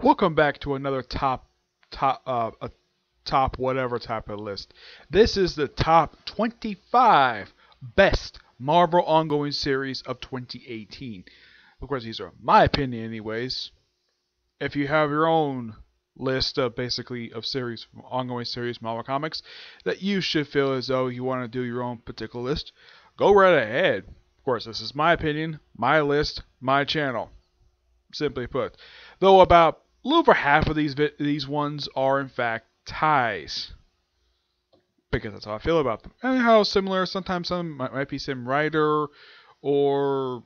Welcome back to another top whatever type of list. This is the top 25 best Marvel ongoing series of 2018. Of course, these are my opinion, anyways. If you have your own list of basically of series, ongoing series, Marvel comics that you should feel as though you want to do your own particular list, go right ahead. Of course, this is my opinion, my list, my channel. Simply put, though about a little over half of these ones are in fact ties, because that's how I feel about them. And how similar, sometimes some might be same writer or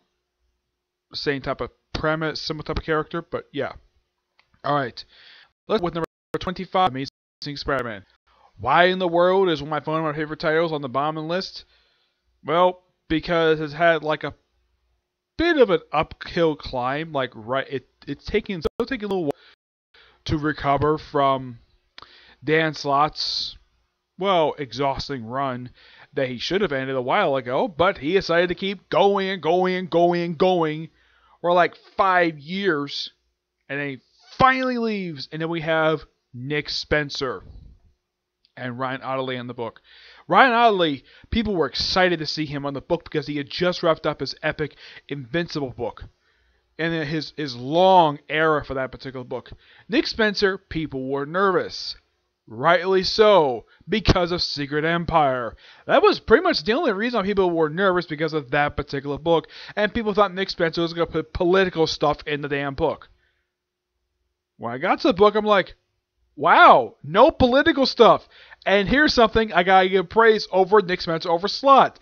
same type of premise, similar type of character, but yeah. All right, let's go with number 25, Amazing Spider-Man. Why in the world is one of my favorite titles on the bottom list? Well, because it's had like a bit of an uphill climb. Like it's taking a little while to recover from Dan Slott's exhausting run that he should have ended a while ago, but he decided to keep going and going and going and going for like 5 years, and then he finally leaves, and then we have Nick Spencer and Ryan Ottley on the book. Ryan Ottley, people were excited to see him on the book because he had just wrapped up his epic Invincible book and his long era for that particular book. Nick Spencer, people were nervous. Rightly so, because of Secret Empire. That was pretty much the only reason people were nervous, because of that particular book, and people thought Nick Spencer was going to put political stuff in the damn book. When I got to the book, I'm like, wow, no political stuff. And here's something I gotta give praise over Nick Spencer over Slott.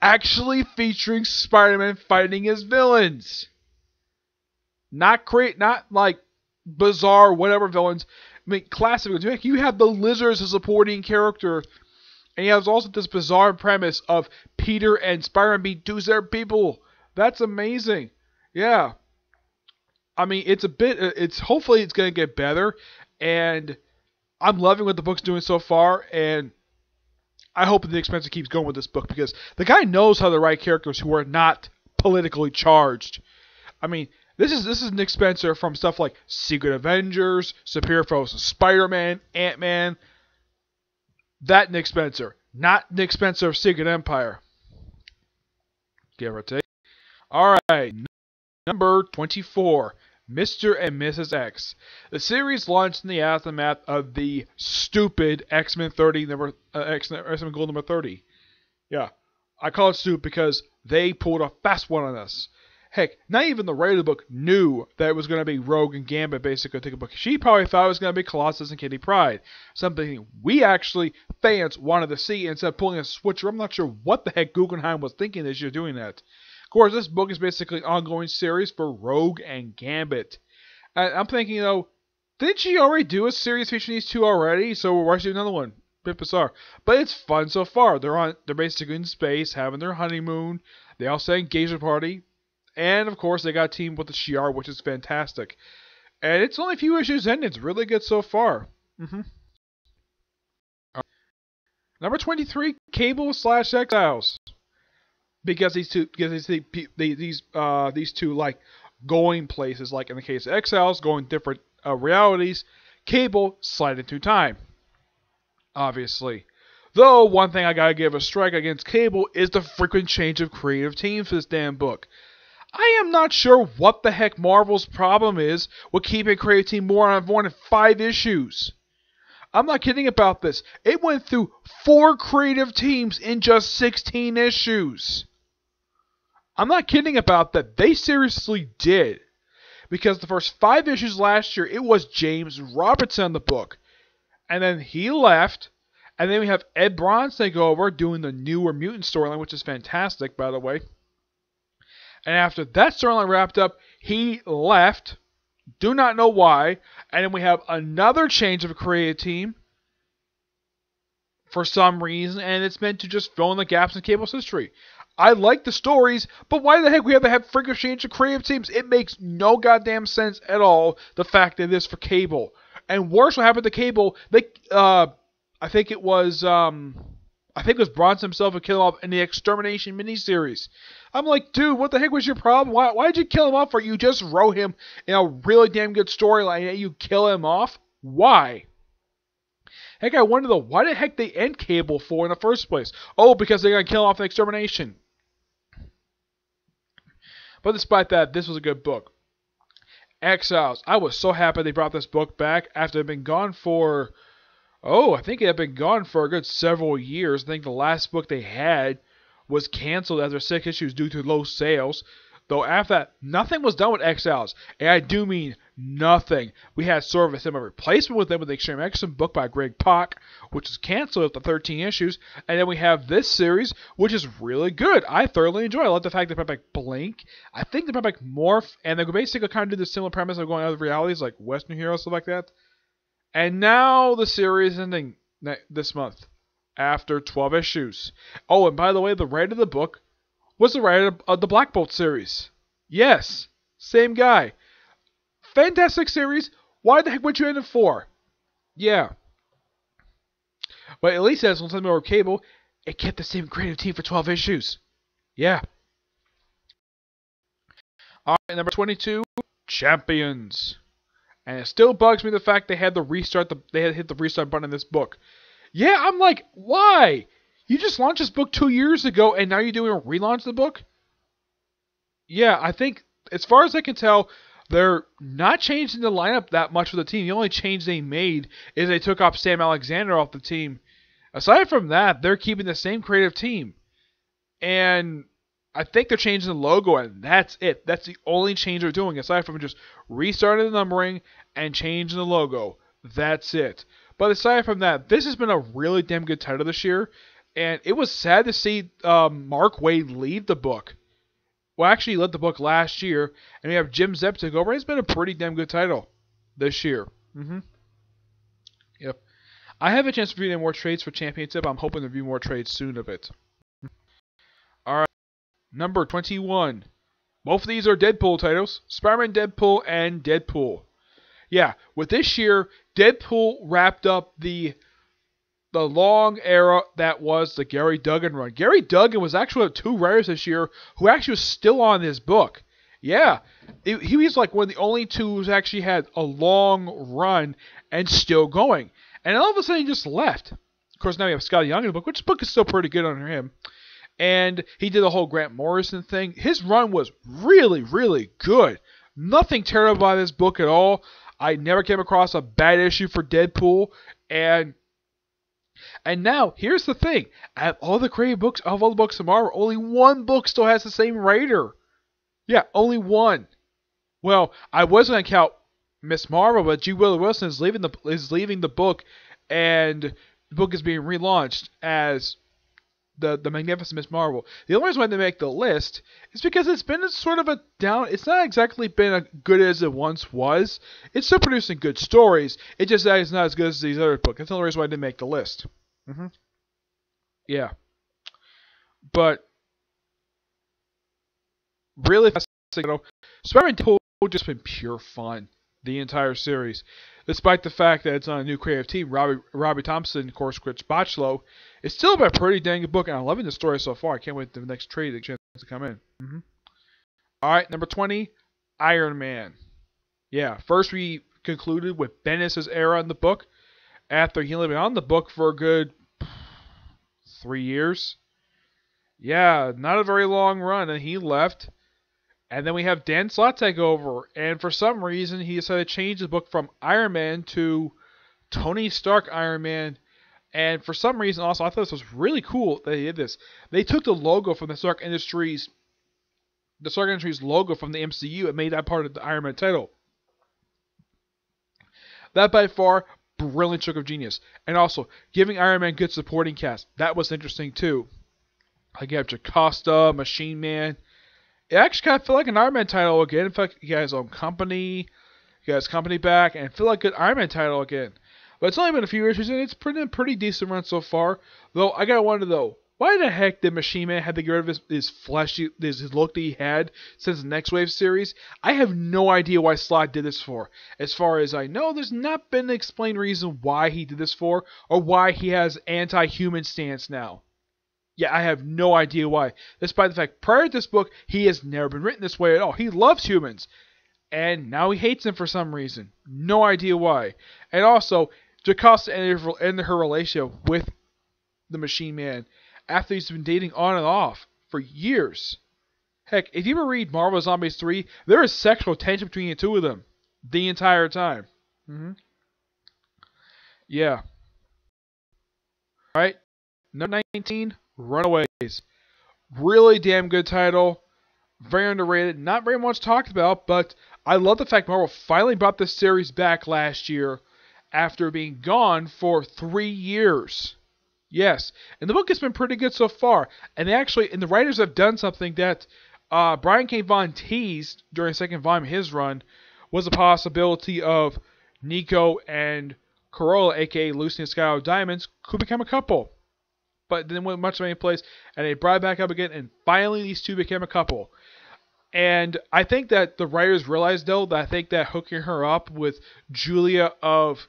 Actually featuring Spider-Man fighting his villains. Not like bizarre whatever villains. I mean, classic villains. You have the Lizard as a supporting character. And he has also this bizarre premise of Peter and Spider-Man being two separate people. That's amazing. Yeah. I mean, hopefully it's gonna get better. And I'm loving what the book's doing so far, and I hope Nick Spencer keeps going with this book, because the guy knows how to write characters who are not politically charged. I mean, this is Nick Spencer from stuff like Secret Avengers, Superior Foes, Spider-Man, Ant-Man. That Nick Spencer, not Nick Spencer of Secret Empire. Give or take. Alright, number 24. Mr. and Mrs. X. The series launched in the aftermath of the stupid X-Men X-Men Gold number 30. Yeah, I call it stupid because they pulled a fast one on us. Heck, not even the writer of the book knew that it was going to be Rogue and Gambit basically take a book. She probably thought it was going to be Colossus and Kitty Pryde. Something we actually, fans, wanted to see, instead of pulling a switcher. I'm not sure what the heck Guggenheim was thinking as you're doing that. Of course, this book is basically an ongoing series for Rogue and Gambit. And I'm thinking, didn't she already do a series featuring these two already? So why should do another one? Bit bizarre. But it's fun so far. They're basically in space, having their honeymoon. They also had an engagement party. And of course, they got a team with the Shi'ar, which is fantastic. And it's only a few issues in. It's really good so far. Number 23, Cable / Exiles. Because these two like going places, like in the case of Exiles, going different realities. Cable sliding through time, obviously. Though one thing I gotta give a strike against Cable is the frequent change of creative teams for this damn book. I am not sure what the heck Marvel's problem is with keeping a creative team more than 5 issues. I'm not kidding about this. It went through 4 creative teams in just 16 issues. I'm not kidding about that. They seriously did. Because the first 5 issues last year, it was James Robertson on the book. And then he left. And then we have Ed Bronze take over, doing the newer mutant storyline, which is fantastic, by the way. And after that storyline wrapped up, he left. Do not know why. And then we have another change of a creative team for some reason. And it's meant to just fill in the gaps in Cable's history. I like the stories, but why the heck we have to have freaking change of creative teams? It makes no goddamn sense at all, the fact that it is for Cable. And worse, what happened to Cable, I think it was Bronson himself who killed him off in the Extermination miniseries. I'm like, dude, what the heck was your problem? Why'd you kill him off? Or you just wrote him in a really damn good storyline and you kill him off? Why? Heck, I wonder though, why the heck they end Cable for in the first place? Oh, because they're gonna kill him off in Extermination. But despite that, this was a good book. Exiles. I was so happy they brought this book back after it had been gone for... I think it had been gone for a good several years. I think the last book they had was canceled after 6 issues due to low sales. Though after that, nothing was done with Exiles. And I do mean nothing. We had sort of a similar replacement with them with the Extreme X-Men book by Greg Pak, which is canceled after 13 issues. And then we have this series, which is really good. I thoroughly enjoy it. I love the fact they brought back Blink. I think they brought back Morph. And they basically kind of do the similar premise of going out of realities like Western Heroes, stuff like that. And now the series ending this month after 12 issues. Oh, and by the way, the writer of the book was the writer of the Black Bolt series. Yes, same guy. Fantastic series. Why the heck would you end it for? Yeah. But at least as something over Cable, it kept the same creative team for 12 issues. Yeah. Alright, number 22, Champions. And it still bugs me the fact they had to hit the restart button in this book. Yeah, I'm like, why? You just launched this book 2 years ago, and now you're doing a relaunch of the book? Yeah, I think, as far as I can tell, they're not changing the lineup that much for the team. The only change they made is they took off Sam Alexander off the team. Aside from that, they're keeping the same creative team. And I think they're changing the logo, and that's it. That's the only change they're doing, aside from just restarting the numbering and changing the logo. That's it. But aside from that, this has been a really damn good title this year, and it was sad to see Mark Waid leave the book. Well, actually, he led the book last year, and we have Jim Zepp take over. It's been a pretty damn good title this year. Yep. I have a chance to review more trades for Championship. I'm hoping to review more trades soon of it. Alright. Number 21. Both of these are Deadpool titles. Spider-Man Deadpool and Deadpool. Yeah, with this year, Deadpool wrapped up the long era that was the Gary Duggan run. Gary Duggan was actually one of 2 writers this year who actually was still on this book. Yeah, he was like one of the only 2 who's actually had a long run and still going. And all of a sudden he just left. Of course, now we have Scott Young in the book, which book is still pretty good under him. And he did the whole Grant Morrison thing. His run was really, really good. Nothing terrible about this book at all. I never came across a bad issue for Deadpool. And now, here's the thing. Out of all the creative books, of all the books of Marvel, only 1 book still has the same writer. Yeah, only 1. Well, I was going to count Miss Marvel, but G. Willow Wilson is leaving the book, and the book is being relaunched as the Magnificent Miss Marvel. The only reason why they make the list is because it's been sort of a down. It's not exactly been as good as it once was. It's still producing good stories. It just is not as good as these other books. That's the only reason why I didn't make the list. Yeah. But really, Spider-Man Deadpool just been pure fun the entire series. Despite the fact that it's on a new creative team, Robbie Thompson, of course, Rich Botchlow, it's still a pretty dang good book, and I'm loving the story so far. I can't wait for the next trade chance to come in. Alright, number 20, Iron Man. Yeah, first we concluded with Bendis' era in the book, after he only been on the book for a good 3 years. Yeah, not a very long run, and he left. And then we have Dan Slott take over, and for some reason he decided to change the book from Iron Man to Tony Stark Iron Man. And for some reason also, I thought this was really cool that he did this. They took the logo from the Stark Industries logo from the MCU and made that part of the Iron Man title. That by far, brilliant stroke of genius. And also, giving Iron Man good supporting cast. That was interesting too. Like you have Jocasta, Machine Man. It actually kind of felt like an Iron Man title again. In fact, he got his own company. He got his company back, and it felt like an Iron Man title again. But it's only been a few issues, and it's been a pretty decent run so far. Though, I gotta wonder though, why the heck did Machine Man have to get rid of his fleshy, his look that he had since the Next Wave series? I have no idea why Slott did this for. As far as I know, there's not been an explained reason why he did this for, or why he has anti-human stance now. Yeah, I have no idea why. Despite the fact, prior to this book, he has never been written this way at all. He loves humans. And now he hates them for some reason. No idea why. And also, Jocasta ended her relationship with the Machine Man after he's been dating on and off for years. Heck, if you ever read Marvel Zombies 3, there is sexual tension between the two of them the entire time. Yeah. Alright. Number 19, Runaways. Really damn good title. Very underrated. Not very much talked about, but I love the fact Marvel finally brought this series back last year after being gone for 3 years. Yes. And the book has been pretty good so far. And the writers have done something that Brian K. Vaughan teased during the second volume of his run, was the possibility of Nico and Corolla, aka Lucy and Sky of Diamonds, could become a couple. But then went much of any place, and they brought it back up again, and finally these two became a couple. And I think that the writers realized, though, that I think that hooking her up with Julia of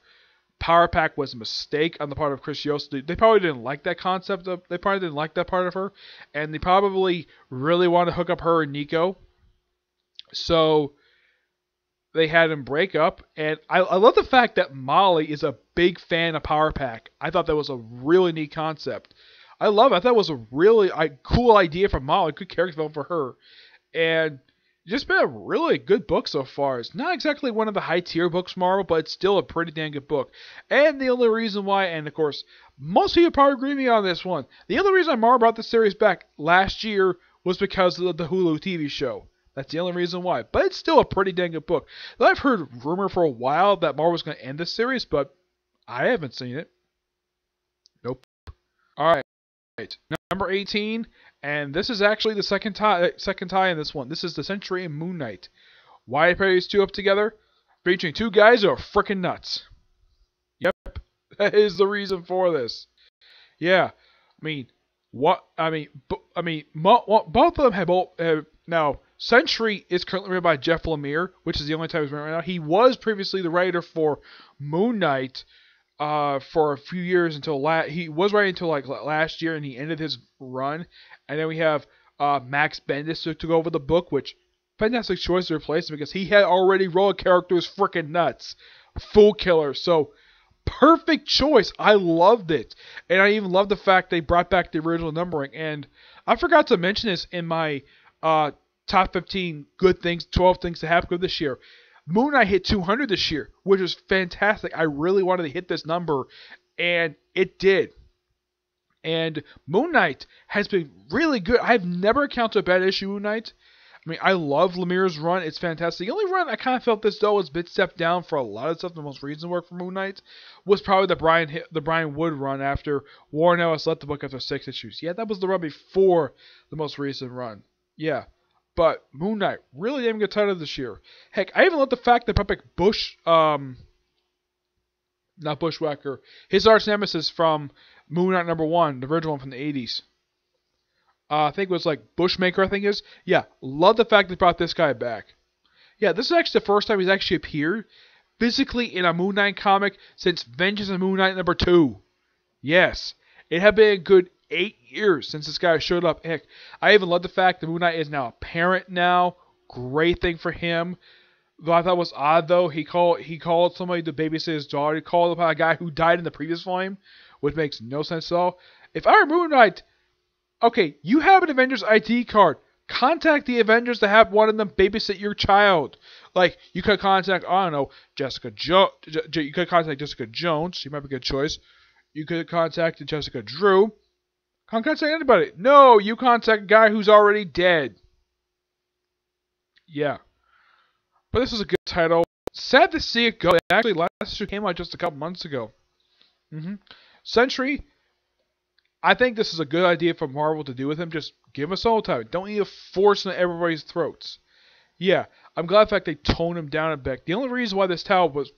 Power Pack was a mistake on the part of Chris Yost. They probably didn't like that concept they probably didn't like that part of her, and they probably really wanted to hook up her and Nico. So they had him break up, and I love the fact that Molly is a big fan of Power Pack. I thought that was a really neat concept. I love it. I thought it was a really cool idea for Molly, good character development for her, and just been a really good book so far. It's not exactly one of the high tier books from Marvel, but it's still a pretty dang good book. And the only reason why, and of course, most people probably agree with me on this one, the only reason Marvel brought this series back last year was because of the Hulu TV show. That's the only reason why. But it's still a pretty dang good book. I've heard rumor for a while that Marvel was going to end this series, but I haven't seen it. Nope. Alright. Number 18, and this is actually the second tie in this one. This is the Sentry and Moon Knight. Why I pair these two up together? Featuring two guys who are freaking nuts. Yep, that is the reason for this. Yeah, both of them have now. Sentry is currently written by Jeff Lemire, which is the only time he's written right now. He was previously the writer for Moon Knight for a few years until he was writing until like last year, and he ended his run. And then we have Max Bendis who took over the book, which fantastic choice to replace him because he had already wrote a character who's freaking nuts, Fool Killer. So perfect choice. I loved it, and I even love the fact they brought back the original numbering. And I forgot to mention this in my top 15 good things, 12 things to happen this year. Moon Knight hit 200 this year, which was fantastic. I really wanted to hit this number, and it did. And Moon Knight has been really good. I've never encountered a bad issue Moon Knight. I love Lemire's run. It's fantastic. The only run I kind of felt this, though, was a bit stepped down for a lot of stuff. The most recent work for Moon Knight was probably the Brian Wood run after Warren Ellis left the book after 6 issues. Yeah, that was the run before the most recent run. Yeah. But Moon Knight, really damn good title this year. Heck, I even love the fact that Puppet not Bushwhacker, his arch nemesis from Moon Knight #1, the original one from the 80s. I think it was like Bushmaker, I think it is. Yeah, love the fact they brought this guy back. Yeah, this is actually the first time he's actually appeared physically in a Moon Knight comic since Vengeance of Moon Knight #2. Yes, it had been a good 8 years since this guy showed up. Heck, I even love the fact that Moon Knight is now a parent now. Great thing for him. Though I thought it was odd, though, he called somebody to babysit his daughter. He called upon a guy who died in the previous volume, which makes no sense at all. If I were Moon Knight, okay, you have an Avengers ID card. Contact the Avengers to have one of them babysit your child. Like, you could contact, I don't know, you could contact Jessica Jones. She might be a good choice. You could contact Jessica Drew. Contact anybody. No, you contact a guy who's already dead. Yeah. But this is a good title. Sad to see it go. Actually, last issue came out just a couple months ago. Sentry, I think this is a good idea for Marvel to do with him. Just give him a solo title. Don't need to force it in everybody's throats. Yeah, I'm glad the fact they toned him down a bit. The only reason why this title was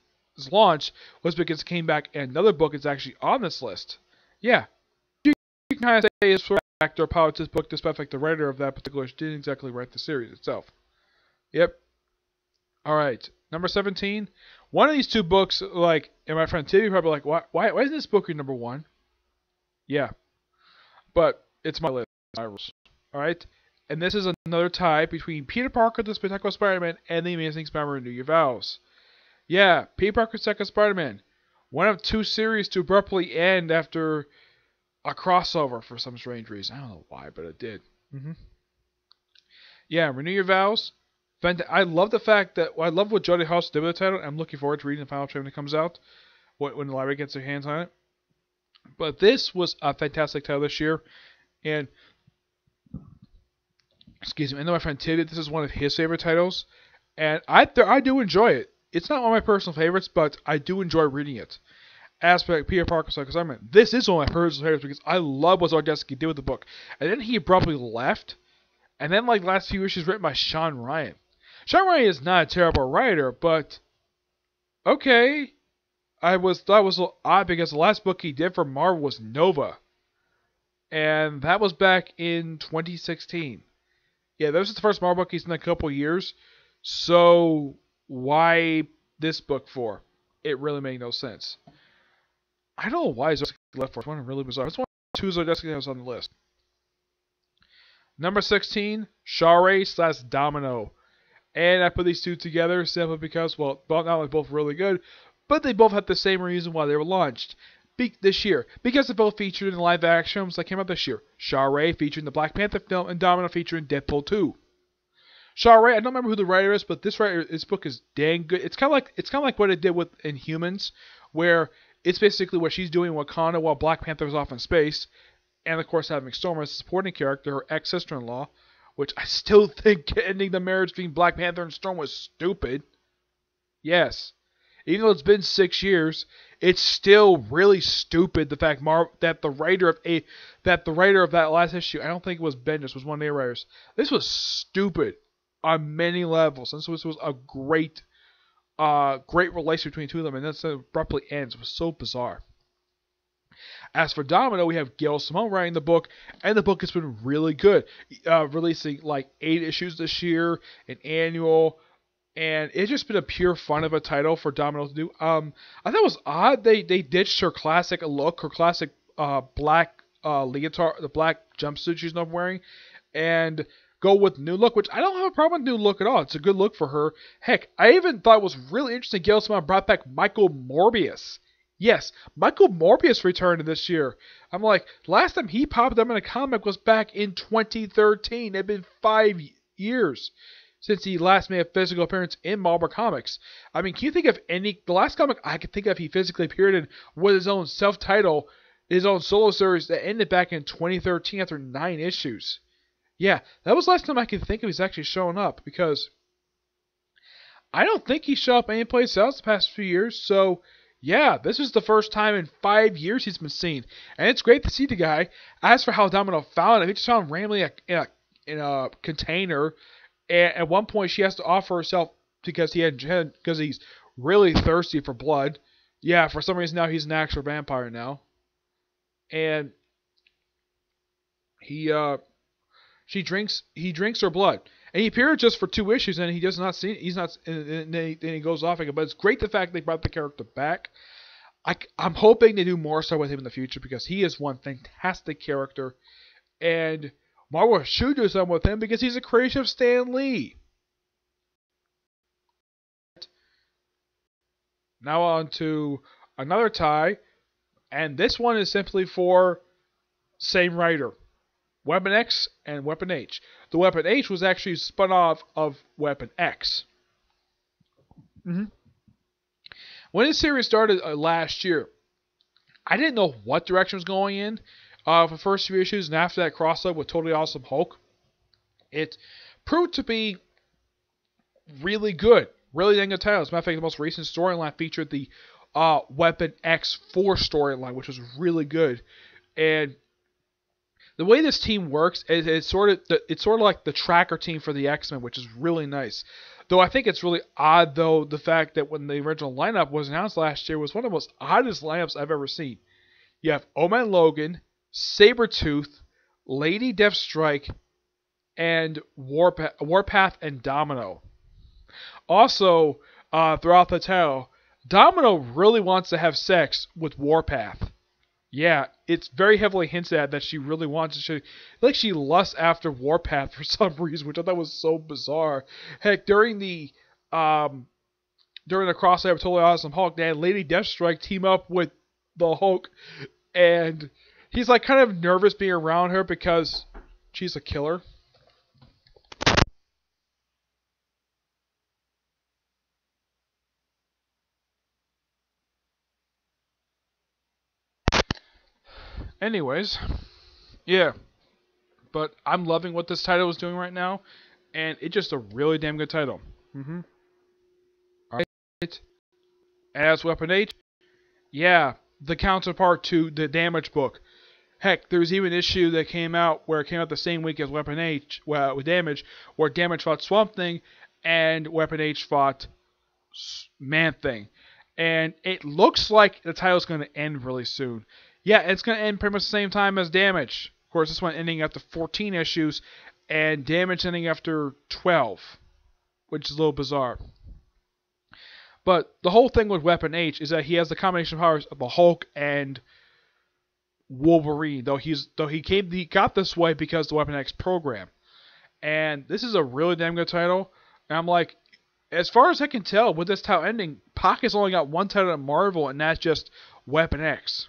launched was because it came back and another book is actually on this list. Yeah. You can kind of say it's for actor pilot this book, despite the fact the writer of that particular didn't exactly write the series itself. Yep. Alright. Number 17. One of these two books, like, and my friend Timmy probably like, why isn't this book your #1? Yeah. But it's my list. Alright? And this is another tie between Peter Parker, the Spectacular Spider-Man, and the Amazing Spider-Man Renew Your Vows. Yeah, Peter Parker's Second Spider-Man. One of two series to abruptly end after a crossover for some strange reason. I don't know why, but it did. Yeah, Renew Your Vows. I love the fact that I love what Jody House did with the title. I'm looking forward to reading the final chapter when it comes out, when the library gets their hands on it. But this was a fantastic title this year, and excuse me, I know my friend Ted, this is one of his favorite titles, and I do enjoy it. It's not one of my personal favorites, but I do enjoy reading it. As for Peter Parker's Second Spider-Man, this is one of my personal favorites because I love what Zdarsky did with the book. And then he abruptly left, and then like the last few issues written by Sean Ryan. Sean Ryan is not a terrible writer, but okay. Thought it was a little odd because the last book he did for Marvel was Nova. And that was back in 2016. Yeah, that was the first Marvel book he's done in a couple years. So why this book for? It really made no sense. I don't know why Zdarsky left for. It's one really bizarre. It's one of two Zdarsky was on the list. Number 16, Shara/Domino. And I put these two together simply because, well, not only both really good, but they both had the same reason why they were launched this year. Because they both featured in live action films that came out this year. Shara featuring the Black Panther film, and Domino featuring Deadpool 2. Shara, I don't remember who the writer is, but this book is dang good. It's kind of like what it did with Inhumans, where it's basically what she's doing in Wakanda while Black Panther's off in space. And of course having Storm as a supporting character, her ex-sister-in-law, which I still think ending the marriage between Black Panther and Storm was stupid. Yes. Even though it's been 6 years, it's still really stupid the fact that the writer of that last issue, I don't think it was Bendis, was one of their writers. This was stupid on many levels. And so this was a great relation between the two of them, and then it abruptly ends. It was so bizarre. As for Domino, we have Gail Simone writing the book, and the book has been really good. Releasing like 8 issues this year, an annual, and it's just been a pure fun of a title for Domino to do. I thought it was odd they ditched her classic look, her classic black leotard, the black jumpsuit she's not wearing, and go with new look, which I don't have a problem with new look at all. It's a good look for her. Heck, I even thought it was really interesting Gail Simone brought back Michael Morbius. Yes, Michael Morbius returned this year. I'm like, last time he popped up in a comic was back in 2013. It had been 5 years since he last made a physical appearance in Marvel Comics. I mean, can you think of the last comic I could think of he physically appeared in was his own self-title, his own solo series that ended back in 2013 after 9 issues. Yeah, that was the last time I could think of he's actually showing up, because I don't think he's shown up anyplace else the past few years, so yeah, this is the first time in 5 years he's been seen, and it's great to see the guy. As for how Domino found him, he just found him randomly in a container, and at one point she has to offer herself because he's really thirsty for blood. Yeah, for some reason now he's an actual vampire now, and he drinks her blood. And he appeared just for 2 issues, and he does not see it. And then he goes off again. But it's great the fact they brought the character back. I'm hoping they do more so with him in the future, because he is one fantastic character, and Marvel should do something with him because he's a creation of Stan Lee. Now on to another tie, and this one is simply for same writer. Weapon X and Weapon H. The Weapon H was actually spun off of Weapon X. When this series started last year, I didn't know what direction it was going in for the first 3 issues, and after that crossover with Totally Awesome Hulk, it proved to be really good. Really dang good title. As a matter of fact, the most recent storyline featured the Weapon X4 storyline, which was really good. And the way this team works is it's sort of like the tracker team for the X-Men, which is really nice. Though I think it's really odd, though, the fact that when the original lineup was announced last year was one of the most oddest lineups I've ever seen. You have Man Logan, Sabretooth, Lady Deathstrike, and Warpath and Domino. Also, throughout the title, Domino really wants to have sex with Warpath. Yeah, it's very heavily hinted at that she really wants to. Like she lusts after Warpath for some reason, which I thought was so bizarre. Heck, um during the crossover of Totally Awesome Hulk, they had Lady Deathstrike team up with the Hulk, and he's like kind of nervous being around her because she's a killer. Anyways, yeah, but I'm loving what this title is doing right now, and it's just a really damn good title. Alright, and as Weapon H, yeah, the counterpart to the Damage book. Heck, there was even an issue that came out where it came out the same week as Weapon H, well, with Damage, where Damage fought Swamp Thing, and Weapon H fought Man Thing. And it looks like the title's going to end really soon. Yeah, it's going to end pretty much the same time as Damage. Of course, this one ending after 14 issues, and Damage ending after 12, which is a little bizarre. But the whole thing with Weapon H is that he has the combination of powers of the Hulk and Wolverine. He got this way because of the Weapon X program. And this is a really damn good title. And I'm like, as far as I can tell, with this title ending, Pocket's only got one title at Marvel, and that's just Weapon X.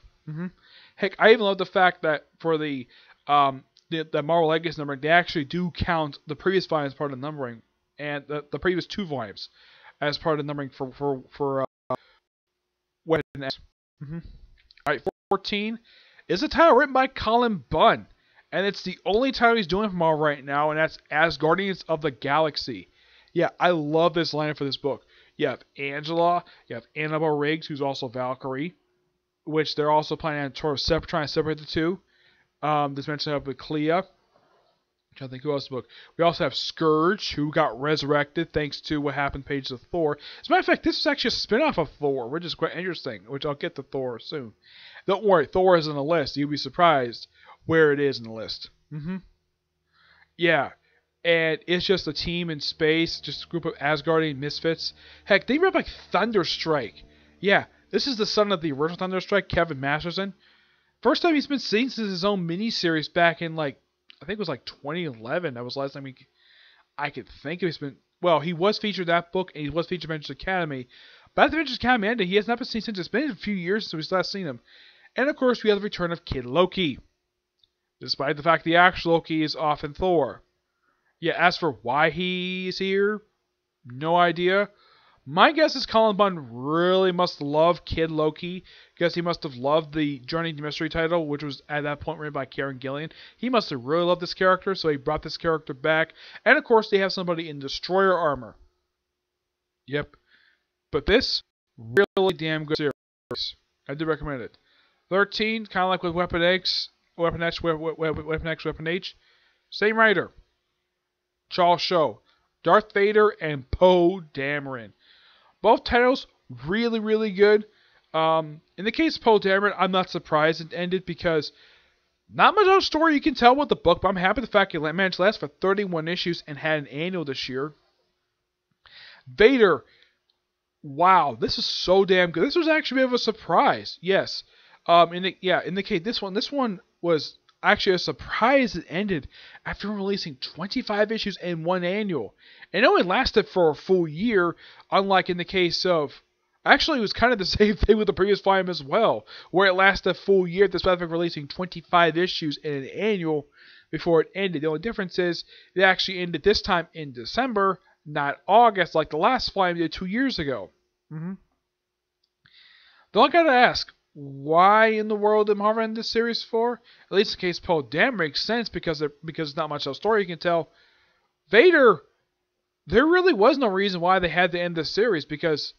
Heck, I even love the fact that for the Marvel Legacy numbering, they actually do count the previous volume as part of the numbering, and the previous 2 volumes as part of the numbering for Weapon X. Alright, 14 is a title written by Colin Bunn, and it's the only title he's doing for Marvel right now, and that's As Guardians of the Galaxy. Yeah, I love this line for this book. You have Angela, you have Annabelle Riggs, who's also Valkyrie, which they're also planning on trying to separate the two. This mentioned up with Clea. I'm trying to think who else in the book. We also have Scourge, who got resurrected thanks to what happened in pages of Thor. As a matter of fact, this is actually a spin-off of Thor, which is quite interesting, which I'll get to Thor soon. Don't worry, Thor is on the list. You'll be surprised where it is in the list. Yeah, and it's just a team in space, just a group of Asgardian misfits. Heck, they rep like Thunderstrike. Yeah, this is the son of the original Thunderstrike, Kevin Masterson. First time he's been seen since his own miniseries back in I think it was 2011. That was the last time I could think of. He's been, well, he was featured in that book, and he was featured in Avengers Academy. But after Avengers Academy ended, he has not been seen since. It's been a few years since we've last seen him. And of course, we have the return of Kid Loki, despite the fact the actual Loki is off in Thor. Yeah, as for why he's here, no idea. My guess is Colin Bunn really must love Kid Loki, because he must have loved the Journey to Mystery title, which was at that point written by Kieran Gillen. He must have really loved this character, so he brought this character back. And of course, they have somebody in Destroyer armor. Yep. But this, really damn good series. I do recommend it. 13, kind of like with Weapon X, Weapon X, Weapon H. Same writer. Charles Shaw. Darth Vader and Poe Dameron. Both titles really, really good. In the case of Poe Dameron, I'm not surprised it ended because not much of a story you can tell with the book, but I'm happy the fact it managed to last for 31 issues and had an annual this year. Vader, wow, this is so damn good. This was actually a bit of a surprise. Yes. In the case this one was actually a surprise it ended after releasing 25 issues and one annual. And it only lasted for a full year, unlike in the case of, actually it was kind of the same thing with the previous volume as well, where it lasted a full year despite releasing 25 issues and an annual before it ended. The only difference is it actually ended this time in December, not August like the last volume did 2 years ago. Though I gotta ask, why in the world did Marvel end this series for? At least in case Poe Dameron makes sense because there's not much of a story you can tell. Vader, there really was no reason why they had to end this series because,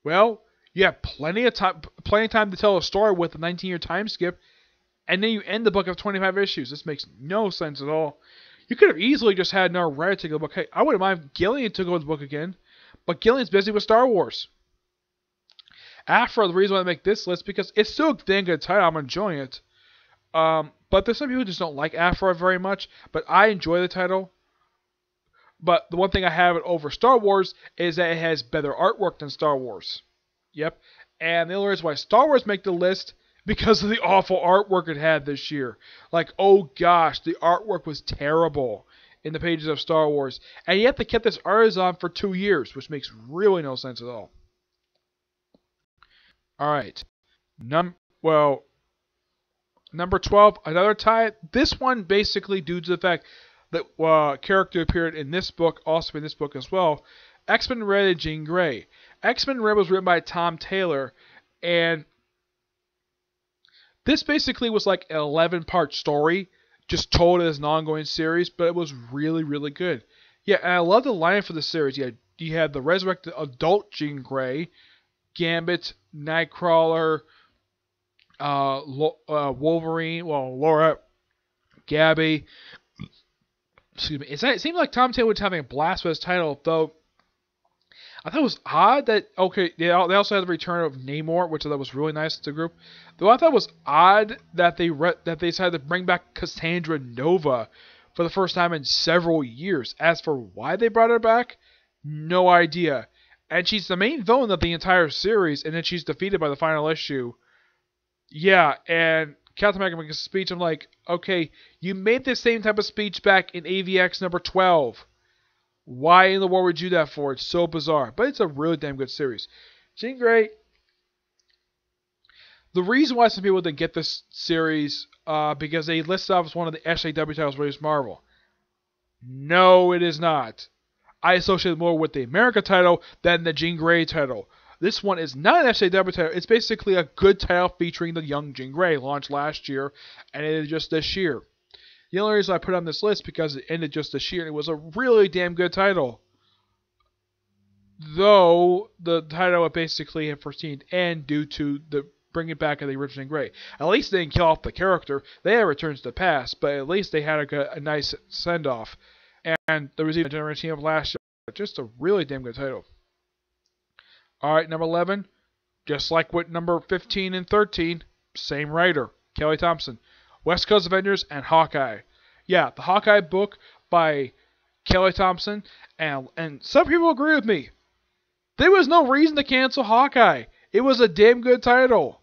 well, you have plenty of time to tell a story with a 19-year time skip, and then you end the book of 25 issues. This makes no sense at all. You could have easily just had another writer take the book. Hey, I wouldn't mind Gillian took over the book again, but Gillian's busy with Star Wars. After the reason why I make this list because it's still a dang good title. I'm enjoying it. But there's some people who just don't like Afro very much. But I enjoy the title. But the one thing I have it over Star Wars is that it has better artwork than Star Wars. Yep. And the only reason why Star Wars make the list because of the awful artwork it had this year. Like, oh gosh, the artwork was terrible in the pages of Star Wars. And yet they kept this artist on for 2 years, which makes really no sense at all. Alright. Number 12, another tie. This one basically due to the fact that character appeared in this book, also in this book as well. X-Men Red and Jean Grey. X-Men Red was written by Tom Taylor, and this basically was like an 11-part story, just told as an ongoing series, but it was really, really good. Yeah, and I love the line for the series. You had the resurrected adult Jean Grey, Gambit, Nightcrawler, Wolverine, Laura, Gabby. Excuse me. It seemed like Tom Taylor was having a blast with his title, though. I thought it was odd that they also had the return of Namor, which I thought was really nice to the group. Though I thought it was odd that they decided to bring back Cassandra Nova for the first time in several years. As for why they brought her back, no idea. And she's the main villain of the entire series, and then she's defeated by the final issue. Yeah, and Captain America makes a speech. I'm like, okay, you made the same type of speech back in AVX number 12. Why in the world would you do that for? It's so bizarre. But it's a really damn good series. Jean Grey. The reason why some people didn't get this series, because they listed off as one of the SJW titles released Marvel. No, it is not. I associate it more with the America title than the Jean Grey title. This one is not an SJW title. It's basically a good title featuring the young Jean Grey, launched last year, and it is just this year. The only reason I put it on this list because it ended just this year, and it was a really damn good title. Though the title would basically have foreseen end due to the bringing back of the original Jean Grey. At least they didn't kill off the character. They had returns to the past, but at least they had a nice send-off. And there was even a generation of last year. Just a really damn good title. Alright, number 11. Just like with number 15 and 13, same writer, Kelly Thompson. West Coast Avengers and Hawkeye. Yeah, the Hawkeye book by Kelly Thompson. And some people agree with me. There was no reason to cancel Hawkeye. It was a damn good title.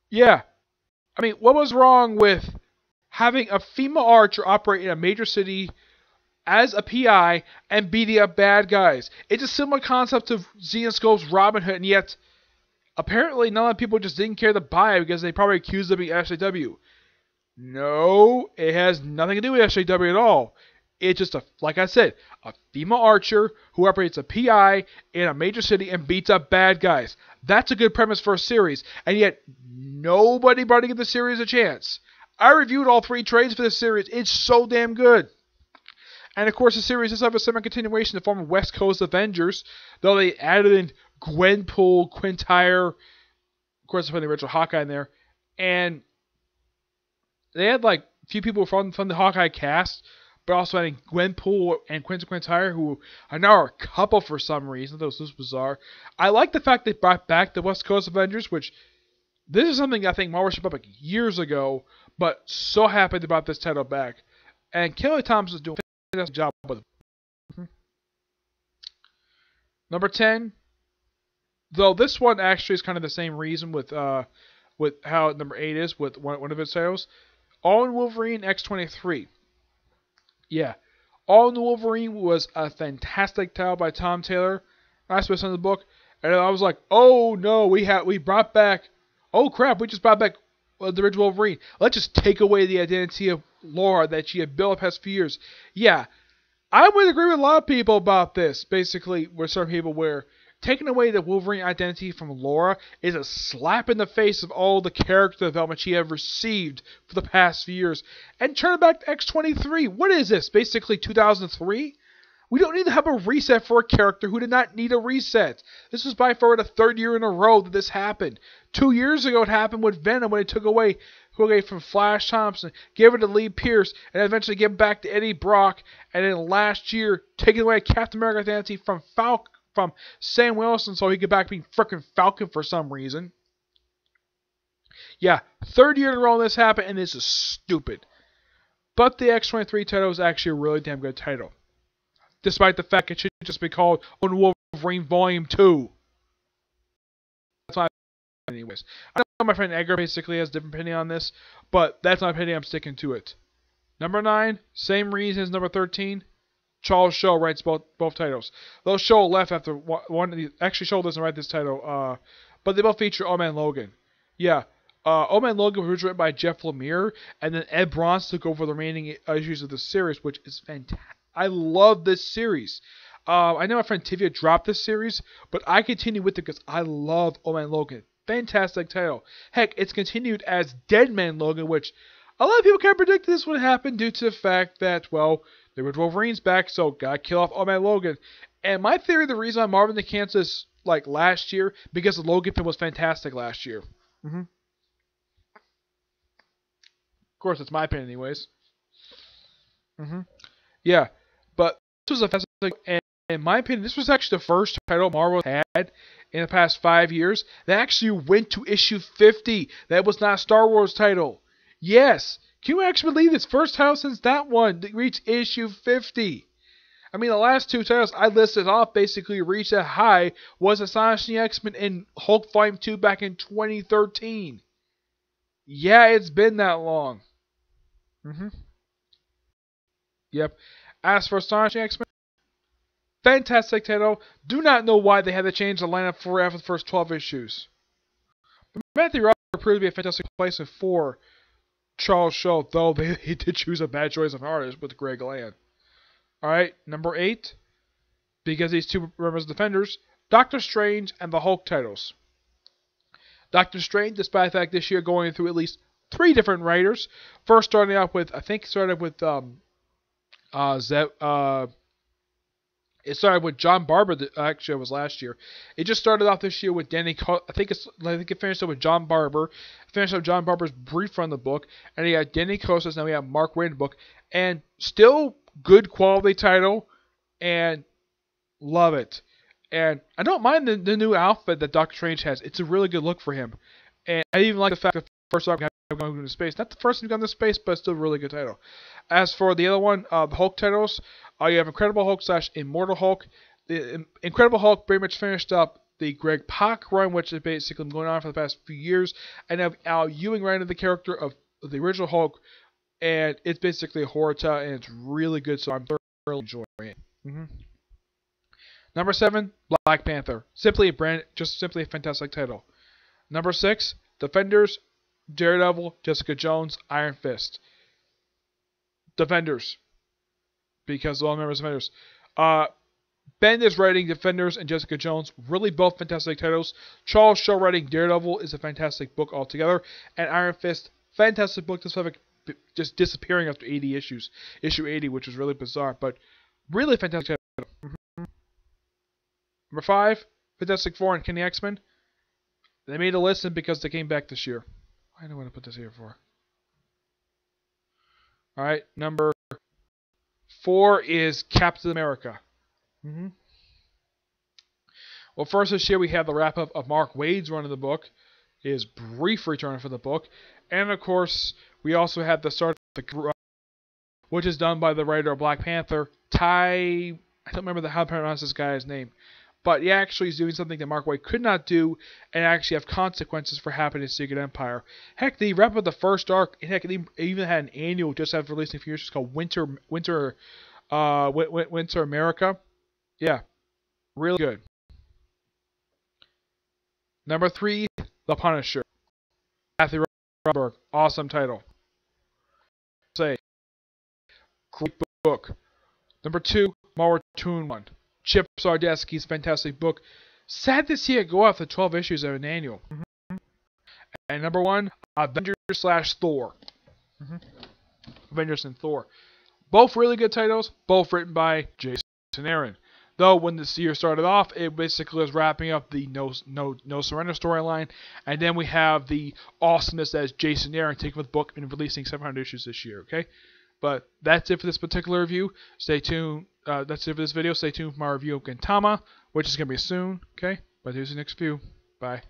Yeah. I mean, what was wrong with having a female archer operate in a major city as a PI and beating up bad guys? It's a similar concept to Xenoscope's Robin Hood, and yet apparently none of the people just didn't care to buy it because they probably accused them of being SJW. No, it has nothing to do with SJW at all. It's just, like I said, a female archer who operates a PI in a major city and beats up bad guys. That's a good premise for a series, and yet nobody brought to give the series a chance. I reviewed all 3 trades for this series. It's so damn good. And of course, the series does have a semi-continuation in the form of West Coast Avengers, though they added in Gwenpool, Quintire, of course, they put the original Hawkeye in there, and they had like a few people from the Hawkeye cast, but also adding Gwenpool and Quintire, who are now a couple for some reason. That was bizarre. I like the fact they brought back the West Coast Avengers, which this is something I think Marvel should have like years ago, but so happy they brought this title back. And Kelly Thompson is doing a fantastic job with it. Number 10, though this one actually is kind of the same reason with how number 8 is with one of its titles. All in Wolverine X23. Yeah. All in Wolverine was a fantastic title by Tom Taylor. Nice best in the book. And I was like, oh no, we brought back, oh crap, we just brought back the original Wolverine. Let's just take away the identity of Laura that she had built up past few years. Yeah. I would agree with a lot of people about this. Basically, where some people were taking away the Wolverine identity from Laura is a slap in the face of all the character development she had received for the past few years. And turn it back to X23. What is this? Basically 2003? We don't need to have a reset for a character who did not need a reset. This was by far the 3rd year in a row that this happened. 2 years ago it happened with Venom when they took away from Flash Thompson, gave it to Lee Pierce, and eventually gave it back to Eddie Brock, and then last year taking away Captain America's identity from Sam Wilson so he could back being frickin' Falcon for some reason. Yeah, 3rd year in a row this happened, and this is stupid. But the X23 title is actually a really damn good title. Despite the fact it should just be called On Wolverine Volume 2. That's why anyways. I know my friend Edgar basically has a different opinion on this, but that's my opinion. I'm sticking to it. Number 9, same reason as number 13. Charles Shaw writes both titles. Though Shaw left after one. Actually, Shaw doesn't write this title, but they both feature Man Logan. Yeah, Man Logan was written by Jeff Lemire, and then Ed Bronze took over the remaining issues of the series, which is fantastic. I love this series. I know my friend Tivia dropped this series, but I continue with it because I love Man Logan. Fantastic title. Heck, it's continued as Dead Man Logan, which a lot of people can't predict this would happen due to the fact that, well, there were Wolverines back, so gotta kill off Man Logan. And my theory, the reason why Marvel didn't cancel this like last year, because the Logan film was fantastic last year. Of course, it's my opinion, anyways. Yeah, but this was a fantastic, and in my opinion, this was actually the first title Marvel had in the past 5 years that actually went to issue 50. That was not a Star Wars title. Yes, can you actually believe this? First title since that one that reached issue 50. I mean, the last 2 titles I listed off basically reached that high was Astonishing X-Men and Hulk Volume 2 back in 2013. Yeah, it's been that long. Yep. As for Astonishing X-Men, fantastic title. Do not know why they had to change the lineup for after the first 12 issues. But Matthew Ross proved to be a fantastic replacement for Charles Shaw, though he did choose a bad choice of artist with Greg Land. Alright, number 8, because these two members of Defenders, Doctor Strange and the Hulk titles. Doctor Strange, despite the fact this year going through at least 3 different writers. First starting out with, I think it started with it started with John Barber. Actually, it was last year. It just started off this year with Danny. I think it finished up with John Barber. It finished up John Barber's brief run of the book, and he had Danny Costas. Now we have Mark Waid's book, and still good quality title, and love it. And I don't mind the new outfit that Doctor Strange has. It's a really good look for him, and I even like the fact that first off, going into space. Not the first time gone into space, but still a really good title. As for the other one, the Hulk titles, you have Incredible Hulk / Immortal Hulk. The Incredible Hulk pretty much finished up the Greg Pak run, which has basically been going on for the past few years. And have Al Ewing writing the character of the original Hulk, and it's basically a horror tale, and it's really good, so I'm thoroughly enjoying it. Number 7, Black Panther. Simply a fantastic title. Number 6, Defenders, Daredevil, Jessica Jones, Iron Fist. Defenders, because all members of Defenders. Bendis writing Defenders and Jessica Jones, really both fantastic titles. Charles Shaw writing Daredevil is a fantastic book altogether, and Iron Fist, fantastic book, just disappearing after 80 issues. Issue 80, which was really bizarre, but really fantastic title. Number 5, Fantastic Four and Kenny X-Men. They made a list because they came back this year. I don't want to put this here for. Alright, number 4 is Captain America. Well, first this year we have the wrap-up of Mark Waid's run of the book, his brief return for the book, and of course, we also have the start of the which is done by the writer of Black Panther, I don't remember how to pronounce this guy's name, but he actually is doing something that Mark Waid could not do, and actually have consequences for happening in Secret Empire. Heck, the wrap up the first arc, and heck, it even had an annual just after releasing a few years called Winter America. Yeah, really good. Number 3, The Punisher. Matthew Rosenberg, awesome title. Say, great book. Number 2, Marvel Toon 1. Chip Zdarsky's fantastic book. Sad to see it go off the 12 issues of an annual. And number 1, Avengers / Thor. Avengers and Thor. Both really good titles, both written by Jason Aaron. Though when this year started off, it basically was wrapping up the No Surrender storyline, and then we have the awesomeness as Jason Aaron taking with the book and releasing 700 issues this year. Okay, but that's it for this particular review. Stay tuned. That's it for this video. Stay tuned for my review of Gintama, which is gonna be soon. Okay, but here's the next view. Bye.